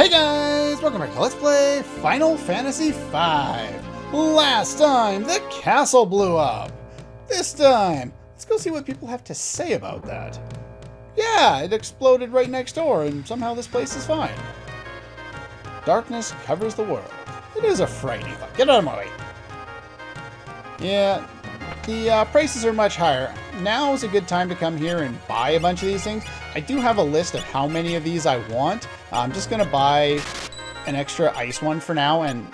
Hey guys, welcome back to Let's Play Final Fantasy V. Last time, the castle blew up. This time, let's go see what people have to say about that. Yeah, it exploded right next door, and somehow this place is fine. Darkness covers the world. It is a frightening thought. Get out of my way. Yeah, the prices are much higher. Now is a good time to come here and buy a bunch of these things. I do have a list of how many of these I want. I'm just going to buy an extra ice one for now. And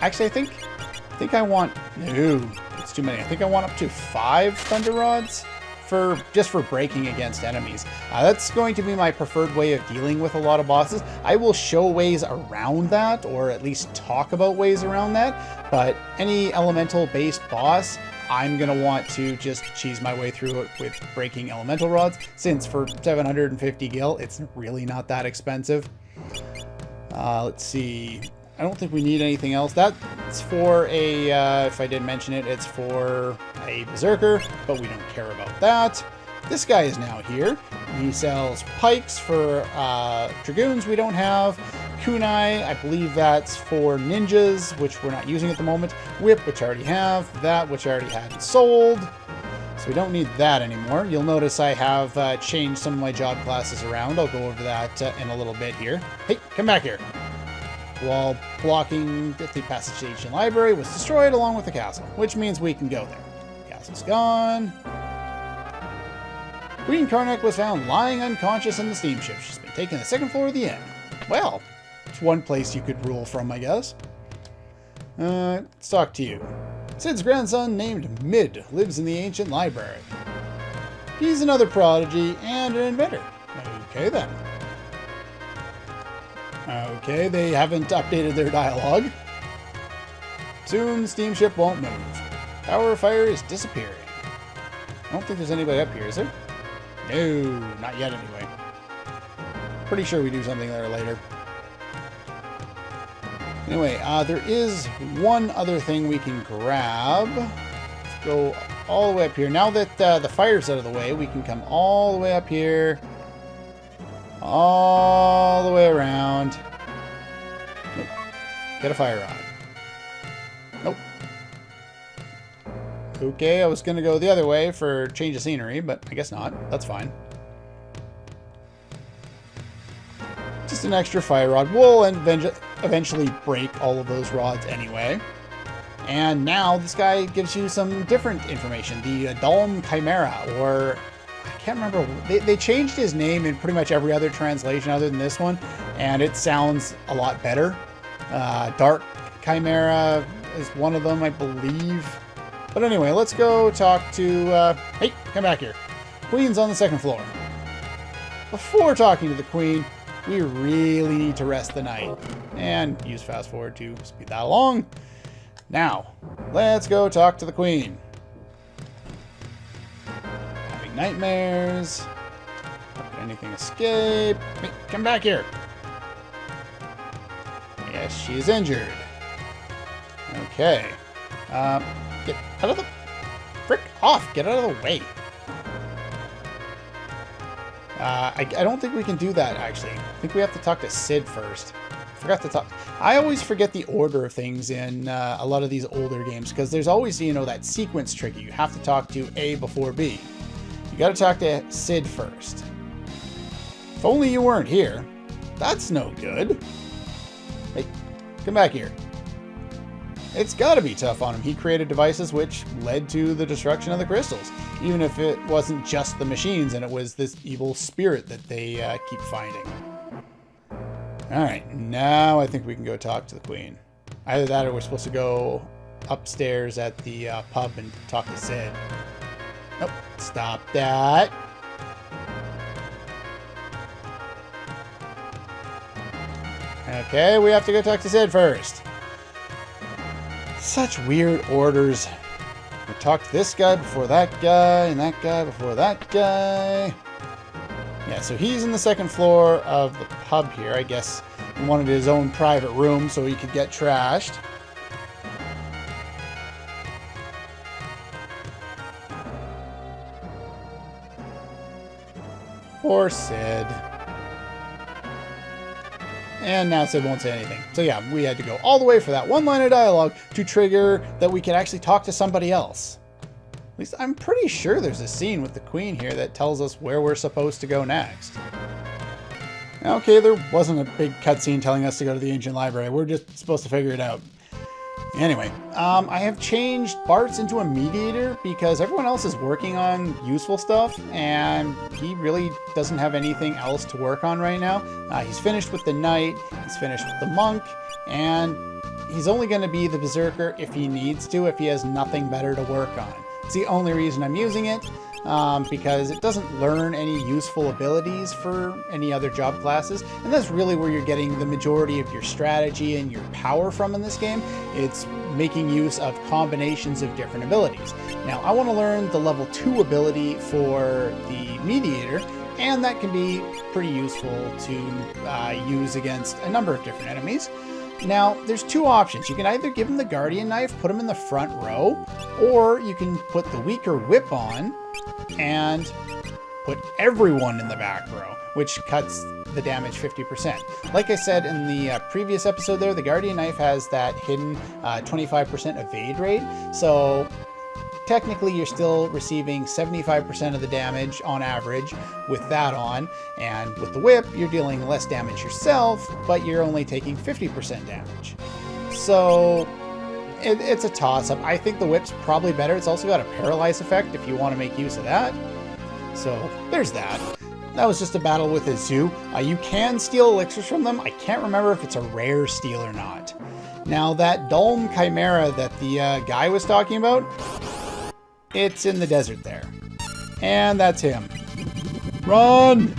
actually, I think I want... No, it's too many. I think I want up to 5 Thunder Rods just for breaking against enemies. That's going to be my preferred way of dealing with a lot of bosses. I will show ways around that, or at least talk about ways around that. But any elemental-based boss, I'm going to want to just cheese my way through it with breaking elemental rods, since for 750 gil, it's really not that expensive. Let's see. I don't think we need anything else. That's for a, if I did mention it, it's for a Berserker, but we don't care about that. This guy is now here. He sells pikes for Dragoons we don't have. Kunai, I believe that's for ninjas, which we're not using at the moment. Whip, which I already have. That, which I already had sold. So we don't need that anymore. You'll notice I have changed some of my job classes around. I'll go over that in a little bit here. Hey, come back here. While blocking the passage to the ancient library was destroyed along with the castle, which means we can go there. Castle's gone. Queen Karnak was found lying unconscious in the steamship. She's been taken to the second floor of the inn. Well, it's one place you could rule from, I guess. Let's talk to you. Cid's grandson, named Mid, lives in the ancient library. He's another prodigy and an inventor. Okay, then. Okay, they haven't updated their dialogue. Soon, the steamship won't move. Power fire is disappearing. I don't think there's anybody up here, is there? No, not yet anyway. Pretty sure we do something there later. Anyway, there is one other thing we can grab. Let's go all the way up here. Now that the fire's out of the way, we can come all the way up here. All the way around. Nope. Get a fire rod. Nope. Okay, I was going to go the other way for change of scenery, but I guess not. That's fine. Just an extra fire rod. We'll eventually break all of those rods anyway. And now this guy gives you some different information. The Dalm Chimera, or... I can't remember. They changed his name in pretty much every other translation other than this one, and it sounds a lot better. Dark Chimera is one of them, I believe. But anyway, let's go talk to... hey, come back here. Queen's on the second floor. Before talking to the Queen, we really need to rest the night. And use fast forward to speed that along. Now, let's go talk to the Queen. Nightmares. How could anything escape? Hey, come back here. Yes, she's injured. Okay. Get out of the... Frick off! Get out of the way. I don't think we can do that, actually. I think we have to talk to Cid first. Forgot to talk... I always forget the order of things in a lot of these older games, because there's always, you know, that sequence tricky. You have to talk to A before B. You gotta talk to Cid first. If only you weren't here. That's no good. Hey, come back here. It's gotta be tough on him. He created devices which led to the destruction of the crystals. Even if it wasn't just the machines and it was this evil spirit that they keep finding. Alright, now I think we can go talk to the Queen. Either that or we're supposed to go upstairs at the pub and talk to Cid. Nope, stop that. Okay, we have to go talk to Cid first. Such weird orders. We talk to this guy before that guy, and that guy before that guy. Yeah, so he's in the second floor of the pub here. I guess he wanted his own private room so he could get trashed. Poor Cid. And now Sid won't say anything. So yeah, we had to go all the way for that one line of dialogue to trigger that we could actually talk to somebody else. At least I'm pretty sure there's a scene with the Queen here that tells us where we're supposed to go next. Okay, there wasn't a big cutscene telling us to go to the ancient library. We're just supposed to figure it out. Anyway, I have changed Bartz into a mediator because everyone else is working on useful stuff and he really doesn't have anything else to work on right now. He's finished with the knight, he's finished with the monk, and he's only going to be the berserker if he needs to, if he has nothing better to work on. It's the only reason I'm using it, because it doesn't learn any useful abilities for any other job classes, and that's really where you're getting the majority of your strategy and your power from in this game. It's making use of combinations of different abilities. Now, I want to learn the level 2 ability for the mediator, and that can be pretty useful to use against a number of different enemies. Now, there's two options. You can either give him the Guardian Knife, put him in the front row, or you can put the weaker whip on and put everyone in the back row, which cuts the damage 50%. Like I said in the previous episode there, the Guardian Knife has that hidden 25% evade rate, so technically you're still receiving 75% of the damage on average with that on, and with the whip you're dealing less damage yourself, but you're only taking 50% damage. So it's a toss-up. I think the whip's probably better. It's also got a paralyze effect if you want to make use of that. So there's that. That was just a battle with a zoo. You can steal elixirs from them. I can't remember if it's a rare steal or not. Now that Dulm Chimera that the guy was talking about, it's in the desert there. And that's him. Run!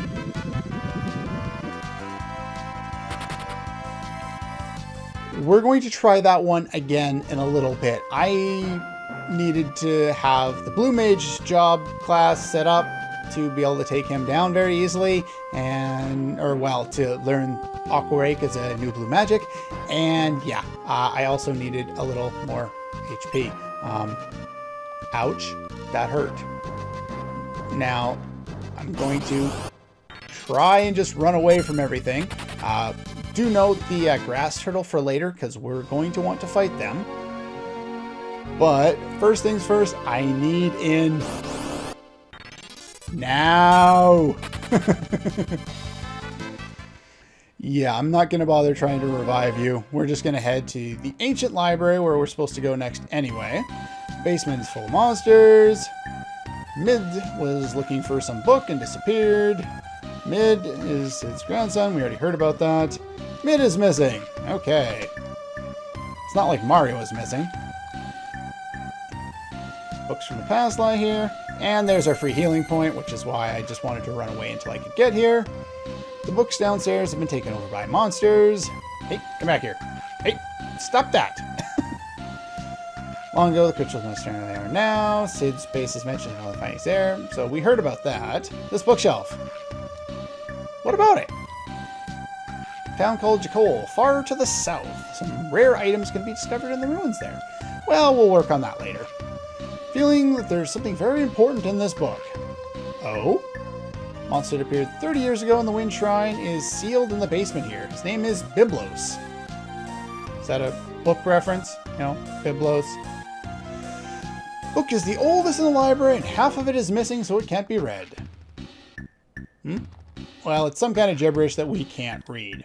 We're going to try that one again in a little bit. I needed to have the Blue Mage job class set up to be able to take him down very easily, and, or well, to learn Aqua Rake as a new blue magic. And yeah, I also needed a little more HP. Ouch, that hurt. Now, I'm going to try and just run away from everything. Do note the grass turtle for later, because we're going to want to fight them. But first things first, I need in now. Yeah, I'm not going to bother trying to revive you. We're just going to head to the ancient library where we're supposed to go next anyway. Basement is full of monsters. Mid was looking for some book and disappeared. Mid is his grandson. We already heard about that. Mid is missing. Okay. It's not like Mario is missing. Books from the past lie here. And there's our free healing point, which is why I just wanted to run away until I could get here. The books downstairs have been taken over by monsters. Hey, come back here. Hey, stop that. Long ago, the crystals must turn where they are now. Sid's base is mentioned in all the findings there. So we heard about that. This bookshelf. What about it? Town called Jakol, far to the south. Some rare items can be discovered in the ruins there. Well, we'll work on that later. Feeling that there's something very important in this book. Oh? Monster that appeared 30 years ago in the Wind Shrine is sealed in the basement here. His name is Byblos. Is that a book reference? You know, Byblos. Book is the oldest in the library and half of it is missing, so it can't be read. Well, it's some kind of gibberish that we can't read.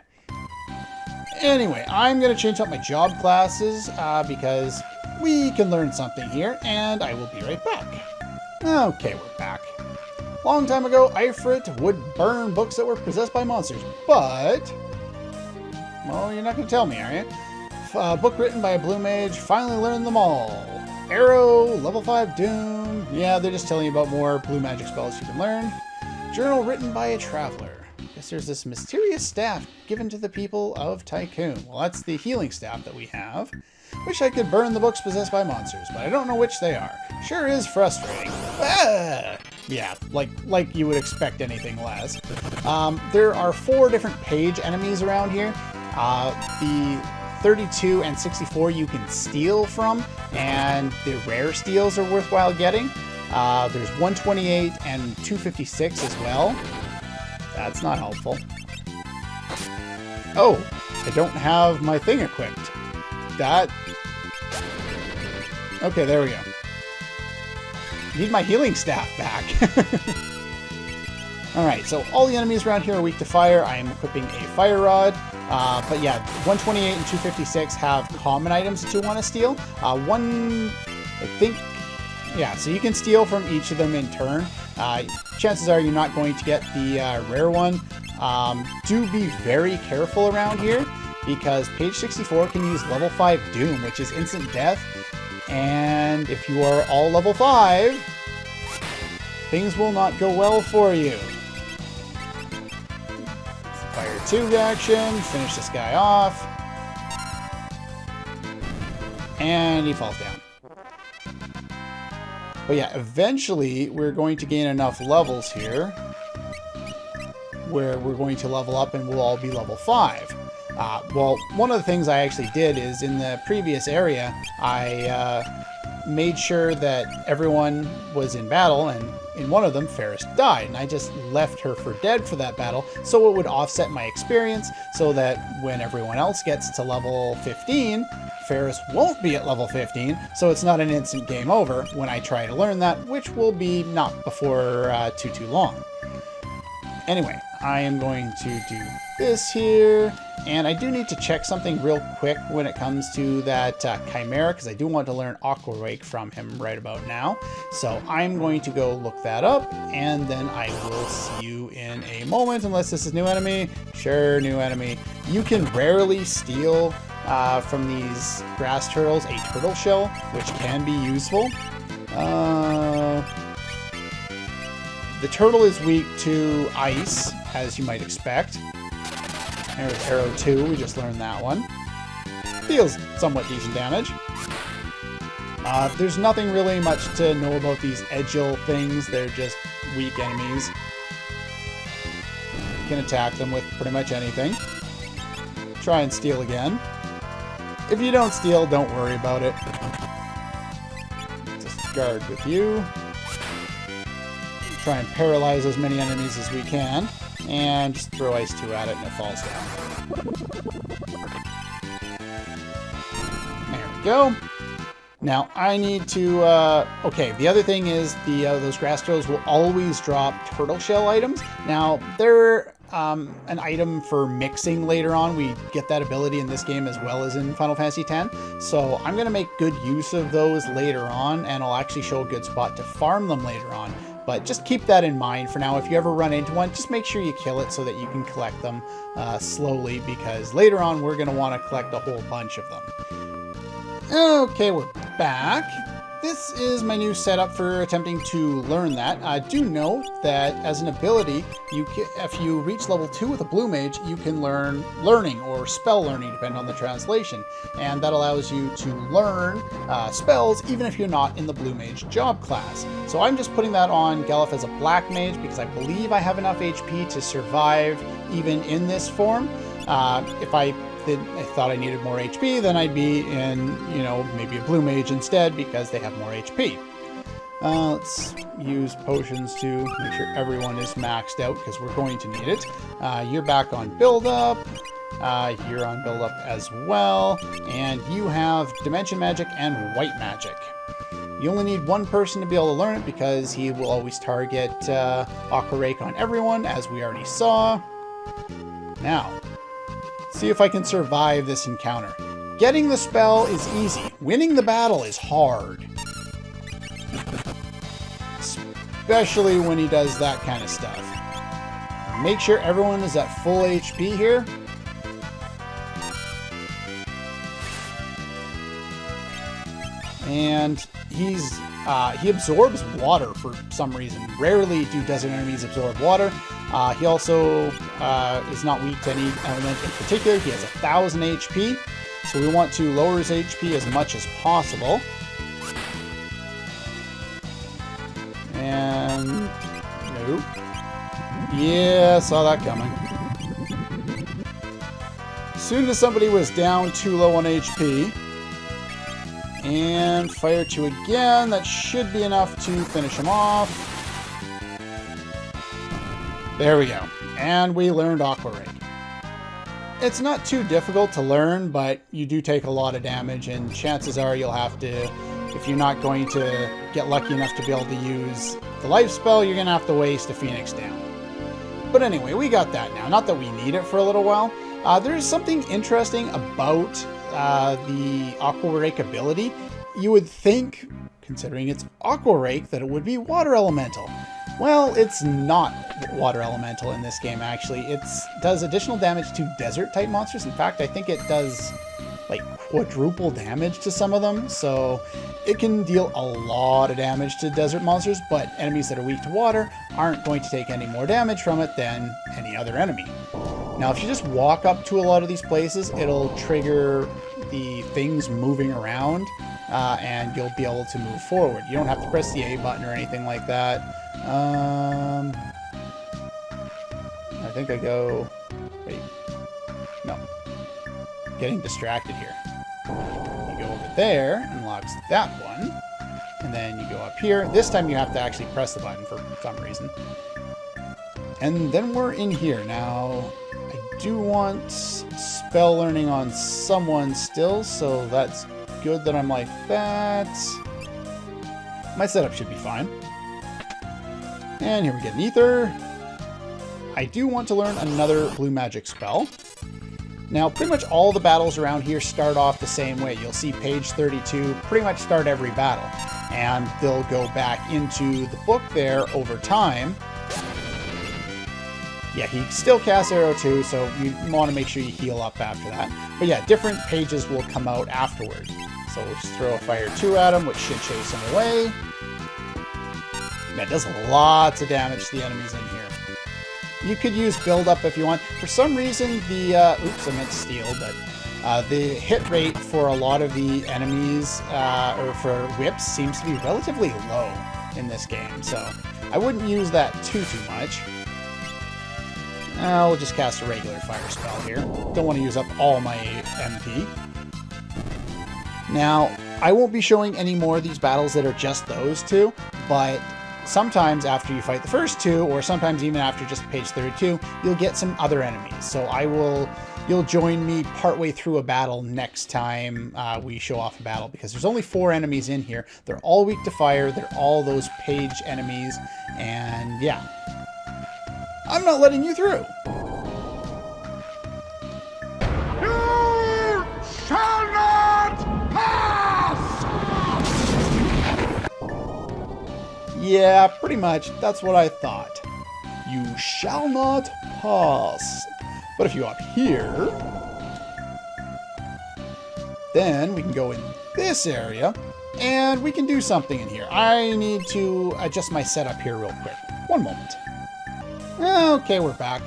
Anyway, I'm going to change up my job classes because we can learn something here, and I will be right back. Okay, we're back. Long time ago, Ifrit would burn books that were possessed by monsters, but... well, you're not going to tell me, are you? A book written by a blue mage, finally learned them all. Arrow, level 5 Doom. Yeah, they're just telling you about more blue magic spells you can learn. Journal written by a traveler. Guess there's this mysterious staff given to the people of Tycoon. Well, that's the healing staff that we have. Wish I could burn the books possessed by monsters, but I don't know which they are. Sure is frustrating. Ah! Yeah, like you would expect anything less. There are 4 different page enemies around here. The 32 and 64 you can steal from, and the rare steals are worthwhile getting. There's 128 and 256 as well. That's not helpful. Oh, I don't have my thing equipped. That... Okay, there we go. Need my healing staff back. Alright, so all the enemies around here are weak to fire. I am equipping a fire rod. But yeah, 128 and 256 have common items that you want to steal. Yeah, so you can steal from each of them in turn. Chances are you're not going to get the rare one. Do be very careful around here, because page 64 can use level 5 Doom, which is instant death. And if you are all level 5, things will not go well for you. Fire 2 action, finish this guy off. And he falls down. But yeah, eventually we're going to gain enough levels here where we're going to level up and we'll all be level 5. Well, one of the things I actually did is in the previous area, I made sure that everyone was in battle, and in one of them, Ferris died, and I just left her for dead for that battle, so it would offset my experience, so that when everyone else gets to level 15, Ferris won't be at level 15, so it's not an instant game over when I try to learn that, which will be not before too long. Anyway, I am going to do this here, and I do need to check something real quick when it comes to that Chimera, because I do want to learn Aqua Rake from him right about now. So I'm going to go look that up, and then I will see you in a moment, unless this is new enemy. Sure, new enemy. You can rarely steal from these grass turtles a turtle shell, which can be useful. The turtle is weak to ice, as you might expect. There's Arrow 2, we just learned that one. Deals somewhat decent damage. There's nothing really much to know about these Edgil things, they're just weak enemies. You can attack them with pretty much anything. Try and steal again. If you don't steal, don't worry about it. Discard with you. Try and paralyze as many enemies as we can, and just throw Ice 2 at it and it falls down. There we go. Now I need to, okay, the other thing is those grass turtles will always drop turtle shell items. Now they're an item for mixing later on. We get that ability in this game as well as in Final Fantasy X. So I'm going to make good use of those later on, and I'll actually show a good spot to farm them later on. But just keep that in mind for now. If you ever run into one, just make sure you kill it so that you can collect them slowly, because later on we're going to want to collect a whole bunch of them. Okay, we're back. This is my new setup for attempting to learn that. Do note that as an ability, if you reach level 2 with a Blue Mage, you can learn Learning or Spell Learning, depending on the translation. And that allows you to learn spells even if you're not in the Blue Mage job class. So I'm just putting that on Gelef as a Black Mage because I believe I have enough HP to survive even in this form. If I thought I needed more HP, then I'd be in, maybe a Blue Mage instead because they have more HP. Let's use potions to make sure everyone is maxed out because we're going to need it. You're back on build up. You're on build up as well. And you have Dimension Magic and White Magic. You only need one person to be able to learn it because he will always target Aqua Rake on everyone, as we already saw. Now, see if I can survive this encounter. Getting the spell is easy. Winning the battle is hard. Especially when he does that kind of stuff. Make sure everyone is at full HP here. And he absorbs water for some reason. Rarely do desert enemies absorb water. He also is not weak to any element in particular. He has 1,000 HP, so we want to lower his HP as much as possible. And nope. Yeah, saw that coming. As soon as somebody was down too low on HP, and Fire 2 again, that should be enough to finish him off. There we go. And we learned Aqua Rake. It's not too difficult to learn, but you do take a lot of damage, and chances are you'll have to, if you're not going to get lucky enough to be able to use the life spell, you're going to have to waste a Phoenix down. But anyway, we got that now. Not that we need it for a little while. There's something interesting about the Aqua Rake ability. You would think, considering it's Aqua Rake, that it would be Water Elemental. Well, it's not Water Elemental in this game, actually. It does additional damage to Desert-type monsters. In fact, I think it does, like, quadruple damage to some of them. So it can deal a lot of damage to desert monsters, but enemies that are weak to water aren't going to take any more damage from it than any other enemy. Now, if you just walk up to a lot of these places, it'll trigger the things moving around, and you'll be able to move forward. You don't have to press the A button or anything like that. I think I go... Wait. No. Getting distracted here. You go over there, unlocks that one, and then you go up here. This time you have to actually press the button for some reason. And then we're in here. Now, I do want spell learning on someone still, so that's good that I'm like that. My setup should be fine. And here we get an ether. I do want to learn another blue magic spell. Now, pretty much all the battles around here start off the same way. You'll see page 32 pretty much start every battle. And they'll go back into the book there over time. Yeah, he still casts Arrow too, so you want to make sure you heal up after that. But yeah, different pages will come out afterward. So we'll just throw a Fire 2 at him, which should chase him away. That does lots of damage to the enemies in here. You could use build up if you want. For some reason, the oops, I meant steel, but the hit rate for a lot of the enemies, or for whips, seems to be relatively low in this game. So I wouldn't use that too much. We'll just cast a regular fire spell here. Don't want to use up all my MP. Now, I won't be showing any more of these battles that are just those two, but sometimes after you fight the first two, or sometimes even after just page 32, you'll get some other enemies. So you'll join me partway through a battle next time we show off a battle, because there's only 4 enemies in here. They're all weak to fire. They're all those page enemies, and yeah. I'm not letting you through. You shall not pass! Yeah, pretty much. That's what I thought. You shall not pass. But if you up here, then we can go in this area, and we can do something in here. I need to adjust my setup here real quick. One moment. Okay, we're back.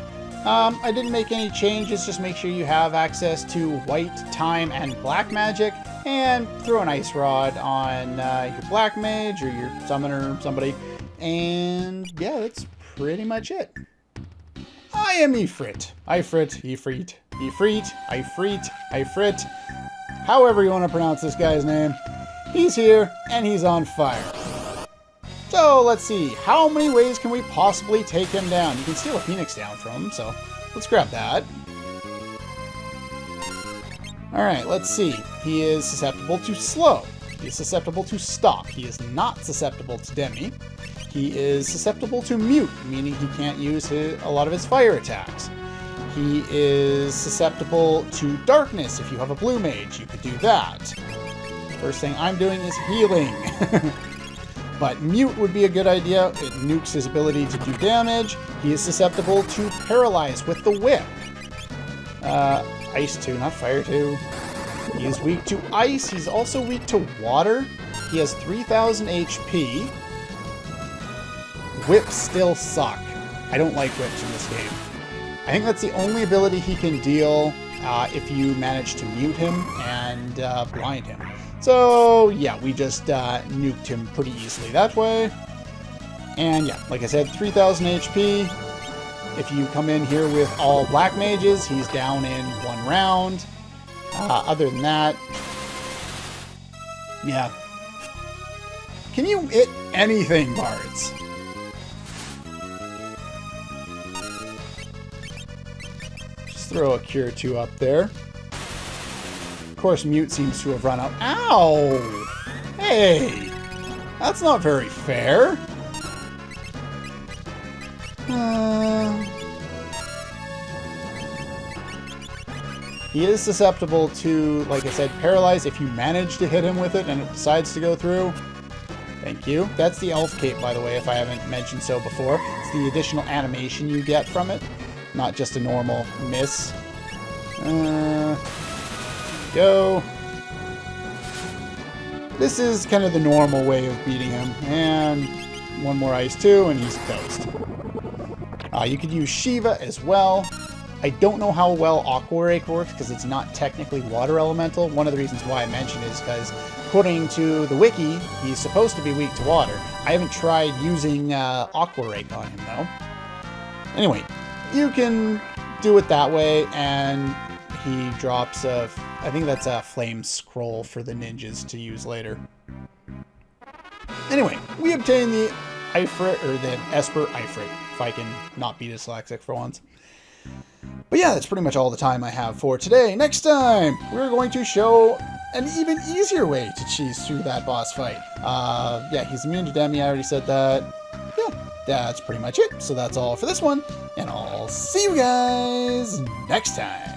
I didn't make any changes, just make sure you have access to white, time, and black magic, and throw an ice rod on your black mage or your summoner, somebody, and yeah, that's pretty much it. I am Ifrit. Ifrit, Ifrit, however you want to pronounce this guy's name. He's here, and he's on fire. So let's see, how many ways can we possibly take him down? You can steal a Phoenix down from him, so let's grab that. Alright, let's see. He is susceptible to slow. He is susceptible to stop. He is not susceptible to demi. He is susceptible to mute, meaning he can't use a lot of his fire attacks. He is susceptible to darkness. If you have a blue mage, you could do that. First thing I'm doing is healing. But mute would be a good idea. It nukes his ability to do damage. He is susceptible to paralyze with the whip. Ice 2, not fire 2. He is weak to ice. He's also weak to water. He has 3,000 HP. Whips still suck. I don't like whips in this game. I think that's the only ability he can deal if you manage to mute him and blind him. So, yeah, we just nuked him pretty easily that way. And, yeah, like I said, 3,000 HP. If you come in here with all black mages, he's down in 1 round. Other than that, yeah. Can you hit anything, bards? Let's throw a Cure 2 up there. Of course, Mute seems to have run out. Ow! Hey! That's not very fair. He is susceptible to, like I said, Paralyze if you manage to hit him with it and it decides to go through. Thank you. That's the Elf Cape, by the way, if I haven't mentioned so before. It's the additional animation you get from it, not just a normal miss. Go. This is kind of the normal way of beating him. And one more Ice 2, and he's toast. You could use Shiva as well. I don't know how well Aqua Rake works because it's not technically water elemental. One of the reasons why I mentioned it is because, according to the wiki, he's supposed to be weak to water. I haven't tried using Aqua Rake on him, though. Anyway, you can do it that way, and he drops a... I think that's a Flame Scroll for the ninjas to use later. Anyway, we obtain the Ifrit, or the Esper Ifrit, if I can not be dyslexic for once. But yeah, that's pretty much all the time I have for today. Next time, we're going to show an even easier way to cheese through that boss fight. Yeah, he's immune to Demi, I already said that. Yeah, that's pretty much it. So that's all for this one, and I'll see you guys next time.